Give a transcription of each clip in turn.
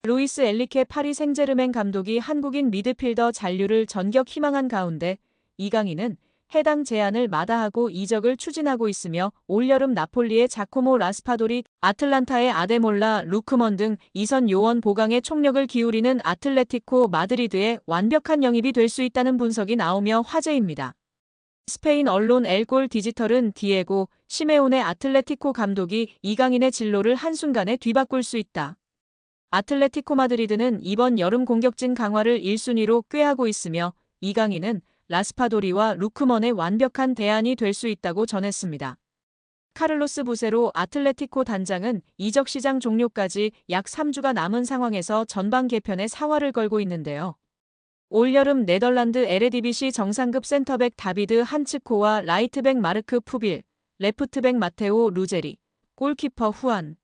루이스 엘리케 파리 생제르맹 감독이 한국인 미드필더 잔류를 전격 희망한 가운데 이강인은 해당 제안을 마다하고 이적을 추진하고 있으며 올여름 나폴리의 자코모 라스파도리, 아틀란타의 아데몰라, 루크먼 등 이선 요원 보강에 총력을 기울이는 아틀레티코 마드리드의 완벽한 영입이 될 수 있다는 분석이 나오며 화제입니다. 스페인 언론 엘골 디지털은 디에고 시메오네 아틀레티코 감독이 이강인의 진로를 한순간에 뒤바꿀 수 있다. 아틀레티코 마드리드는 이번 여름 공격진 강화를 1순위로 꾀하고 있으며 이강인은 라스파도리와 루크먼의 완벽한 대안이 될 수 있다고 전했습니다. 카를로스 부세로 아틀레티코 단장은 이적 시장 종료까지 약 3주가 남은 상황에서 전방 개편에 사활을 걸고 있는데요. 올여름 네덜란드 에레디비시 정상급 센터백 다비드 한츠코와 라이트백 마르크 푸빌, 레프트백 마테오 루제리, 골키퍼 후안,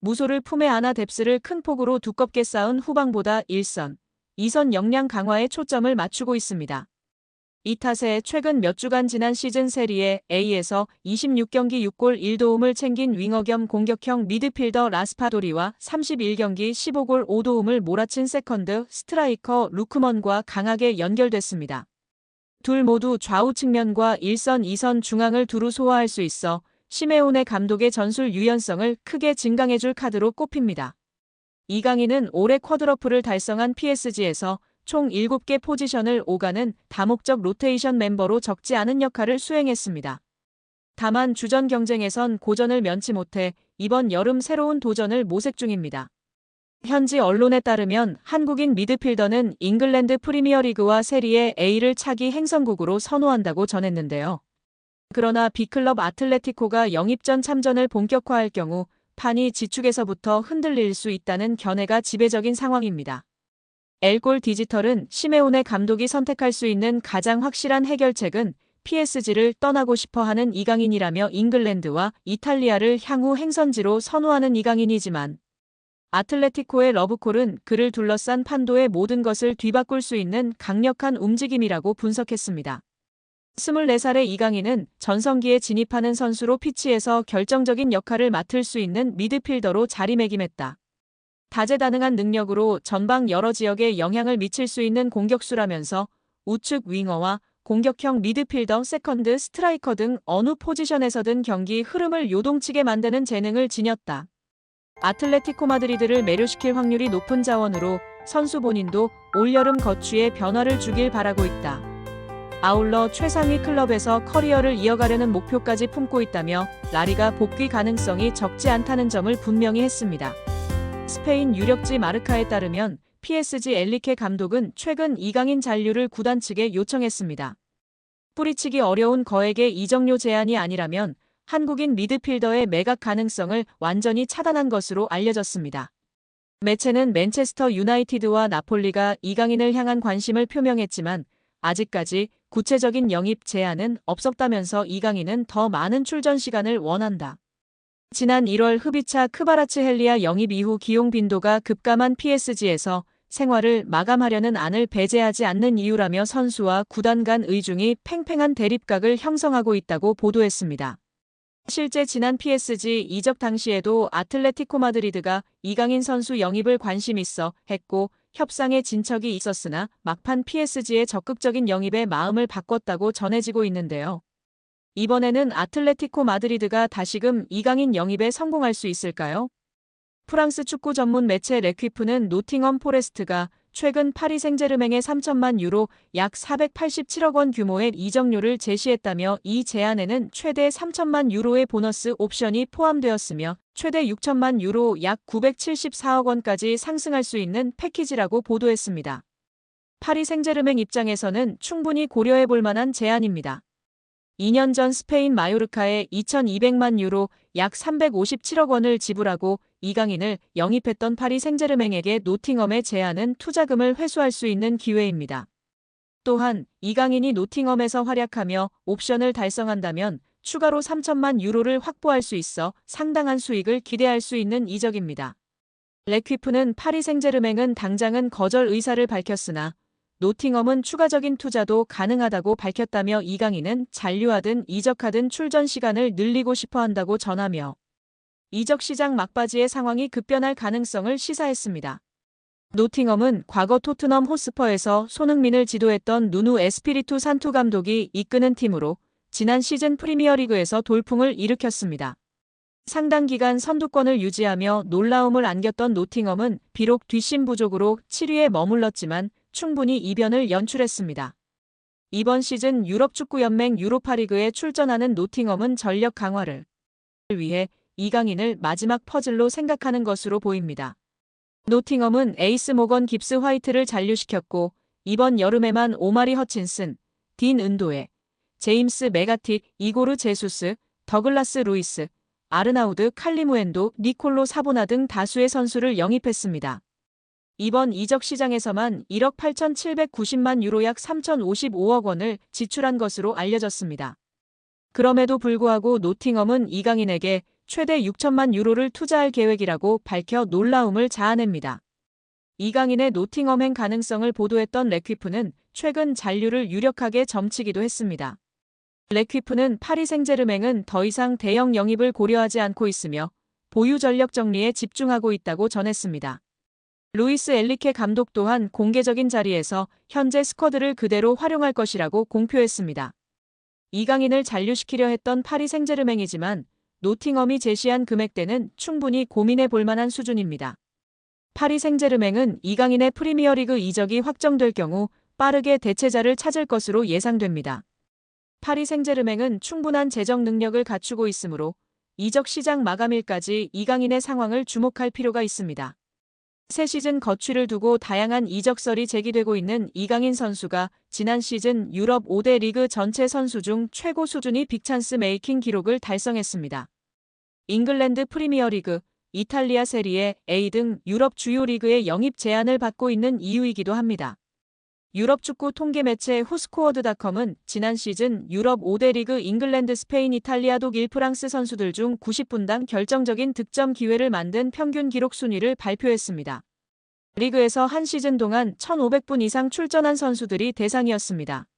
무소를 품에 안아 뎁스를 큰 폭으로 두껍게 쌓은 후방보다 1선, 2선 역량 강화에 초점을 맞추고 있습니다. 이 탓에 최근 몇 주간 지난 시즌 세리에 A에서 26경기 6골 1도움을 챙긴 윙어 겸 공격형 미드필더 라스파도리와 31경기 15골 5도움을 몰아친 세컨드 스트라이커 루크먼과 강하게 연결됐습니다. 둘 모두 좌우 측면과 1선 2선 중앙을 두루 소화할 수 있어 시메오네 감독의 전술 유연성을 크게 증강해줄 카드로 꼽힙니다. 이강인은 올해 쿼드러플을 달성한 PSG에서 총 7개 포지션을 오가는 다목적 로테이션 멤버로 적지 않은 역할을 수행했습니다. 다만 주전 경쟁에선 고전을 면치 못해 이번 여름 새로운 도전을 모색 중입니다. 현지 언론에 따르면 한국인 미드필더는 잉글랜드 프리미어리그와 세리에 A를 차기 행선국으로 선호한다고 전했는데요. 그러나 B클럽 아틀레티코가 영입전 참전을 본격화할 경우 판이 지축에서부터 흔들릴 수 있다는 견해가 지배적인 상황입니다. 엘골 디지털은 시메오네 감독이 선택할 수 있는 가장 확실한 해결책은 PSG를 떠나고 싶어하는 이강인이라며 잉글랜드와 이탈리아를 향후 행선지로 선호하는 이강인이지만 아틀레티코의 러브콜은 그를 둘러싼 판도의 모든 것을 뒤바꿀 수 있는 강력한 움직임이라고 분석했습니다. 24살의 이강인은 전성기에 진입하는 선수로 피치에서 결정적인 역할을 맡을 수 있는 미드필더로 자리매김했다. 다재다능한 능력으로 전방 여러 지역에 영향을 미칠 수 있는 공격수라면서 우측 윙어와 공격형 미드필더, 세컨드, 스트라이커 등 어느 포지션에서든 경기 흐름을 요동치게 만드는 재능을 지녔다. 아틀레티코 마드리드를 매료시킬 확률이 높은 자원으로 선수 본인도 올여름 거취에 변화를 주길 바라고 있다. 아울러 최상위 클럽에서 커리어를 이어가려는 목표까지 품고 있다며 라리가 복귀 가능성이 적지 않다는 점을 분명히 했습니다. 스페인 유력지 마르카에 따르면 PSG 엘리케 감독은 최근 이강인 잔류를 구단 측에 요청했습니다. 뿌리치기 어려운 거액의 이적료 제한이 아니라면 한국인 미드필더의 매각 가능성을 완전히 차단한 것으로 알려졌습니다. 매체는 맨체스터 유나이티드와 나폴리가 이강인을 향한 관심을 표명했지만 아직까지 구체적인 영입 제안은 없었다면서 이강인은 더 많은 출전 시간을 원한다. 지난 1월 흡이차 크바라츠헬리아 영입 이후 기용 빈도가 급감한 PSG에서 생활을 마감하려는 안을 배제하지 않는 이유라며 선수와 구단 간 의중이 팽팽한 대립각을 형성하고 있다고 보도했습니다. 실제 지난 PSG 이적 당시에도 아틀레티코 마드리드가 이강인 선수 영입을 관심 있어 했고 협상에 진척이 있었으나 막판 PSG의 적극적인 영입에 마음을 바꿨다고 전해지고 있는데요. 이번에는 아틀레티코 마드리드가 다시금 이강인 영입에 성공할 수 있을까요? 프랑스 축구 전문 매체 레퀴프는 노팅엄 포레스트가 최근 파리 생제르맹에 3천만 유로 약 487억 원 규모의 이적료를 제시했다며 이 제안에는 최대 3천만 유로의 보너스 옵션이 포함되었으며 최대 6천만 유로 약 974억 원까지 상승할 수 있는 패키지라고 보도했습니다. 파리 생제르맹 입장에서는 충분히 고려해볼 만한 제안입니다. 2년 전 스페인 마요르카에 2,200만 유로 약 357억 원을 지불하고 이강인을 영입했던 파리 생제르맹에게 노팅엄의 제안은 투자금을 회수할 수 있는 기회입니다. 또한 이강인이 노팅엄에서 활약하며 옵션을 달성한다면 추가로 3천만 유로를 확보할 수 있어 상당한 수익을 기대할 수 있는 이적입니다. 레퀴프는 파리 생제르맹은 당장은 거절 의사를 밝혔으나 노팅엄은 추가적인 투자도 가능하다고 밝혔다며 이강인은 잔류하든 이적하든 출전 시간을 늘리고 싶어 한다고 전하며 이적 시장 막바지의 상황이 급변할 가능성을 시사했습니다. 노팅엄은 과거 토트넘 호스퍼에서 손흥민을 지도했던 누누 에스피리투 산투 감독이 이끄는 팀으로 지난 시즌 프리미어리그에서 돌풍을 일으켰습니다. 상당 기간 선두권을 유지하며 놀라움을 안겼던 노팅엄은 비록 뒷심 부족으로 7위에 머물렀지만 충분히 이변을 연출했습니다. 이번 시즌 유럽축구연맹 유로파리그에 출전하는 노팅엄은 전력 강화를 위해 이강인을 마지막 퍼즐로 생각하는 것으로 보입니다. 노팅엄은 에이스 모건 깁스 화이트를 잔류시켰고 이번 여름에만 오마리 허친슨, 딘 은도에, 제임스 메가틱, 이고르 제수스, 더글라스 루이스, 아르나우드 칼리무엔도, 니콜로 사보나 등 다수의 선수를 영입했습니다. 이번 이적 시장에서만 1억 8,790만 유로 약 3,055억 원을 지출한 것으로 알려졌습니다. 그럼에도 불구하고 노팅엄은 이강인에게 최대 6천만 유로를 투자할 계획이라고 밝혀 놀라움을 자아냅니다. 이강인의 노팅엄행 가능성을 보도했던 레퀴프는 최근 잔류를 유력하게 점치기도 했습니다. 레퀴프는 파리 생제르맹은 더 이상 대형 영입을 고려하지 않고 있으며 보유 전력 정리에 집중하고 있다고 전했습니다. 루이스 엘리케 감독 또한 공개적인 자리에서 현재 스쿼드를 그대로 활용할 것이라고 공표했습니다. 이강인을 잔류시키려 했던 파리 생제르맹이지만 노팅엄이 제시한 금액대는 충분히 고민해 볼 만한 수준입니다. 파리 생제르맹은 이강인의 프리미어리그 이적이 확정될 경우 빠르게 대체자를 찾을 것으로 예상됩니다. 파리 생제르맹은 충분한 재정 능력을 갖추고 있으므로 이적 시장 마감일까지 이강인의 상황을 주목할 필요가 있습니다. 새 시즌 거취를 두고 다양한 이적설이 제기되고 있는 이강인 선수가 지난 시즌 유럽 5대 리그 전체 선수 중 최고 수준의 빅찬스 메이킹 기록을 달성했습니다. 잉글랜드 프리미어리그, 이탈리아 세리에 A 등 유럽 주요 리그의 영입 제안을 받고 있는 이유이기도 합니다. 유럽 축구 통계 매체 후스코어드닷컴은 지난 시즌 유럽 5대 리그 잉글랜드, 스페인, 이탈리아, 독일, 프랑스 선수들 중 90분당 결정적인 득점 기회를 만든 평균 기록 순위를 발표했습니다. 리그에서 한 시즌 동안 1,500분 이상 출전한 선수들이 대상이었습니다.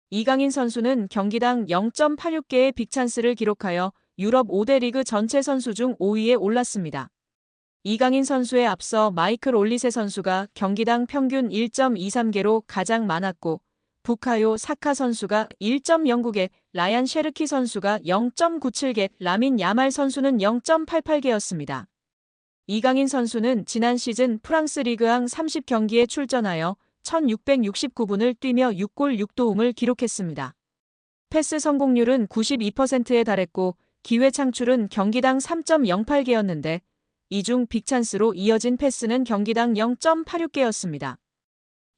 이강인 선수는 경기당 0.86개의 빅찬스를 기록하여 유럽 5대 리그 전체 선수 중 5위에 올랐습니다. 이강인 선수에 앞서 마이클 올리세 선수가 경기당 평균 1.23개로 가장 많았고 부카요 사카 선수가 1.09개, 라얀 셰르키 선수가 0.97개, 라민 야말 선수는 0.88개였습니다. 이강인 선수는 지난 시즌 프랑스 리그앙 30경기에 출전하여 1,669분을 뛰며 6골 6도움을 기록했습니다. 패스 성공률은 92%에 달했고 기회 창출은 경기당 3.08개였는데 이 중 빅찬스로 이어진 패스는 경기당 0.86개였습니다.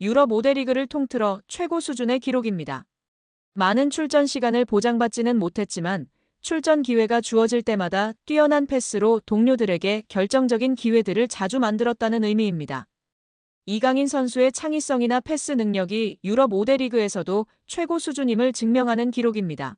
유럽 5대 리그를 통틀어 최고 수준의 기록입니다. 많은 출전 시간을 보장받지는 못했지만 출전 기회가 주어질 때마다 뛰어난 패스로 동료들에게 결정적인 기회들을 자주 만들었다는 의미입니다. 이강인 선수의 창의성이나 패스 능력이 유럽 5대 리그에서도 최고 수준임을 증명하는 기록입니다.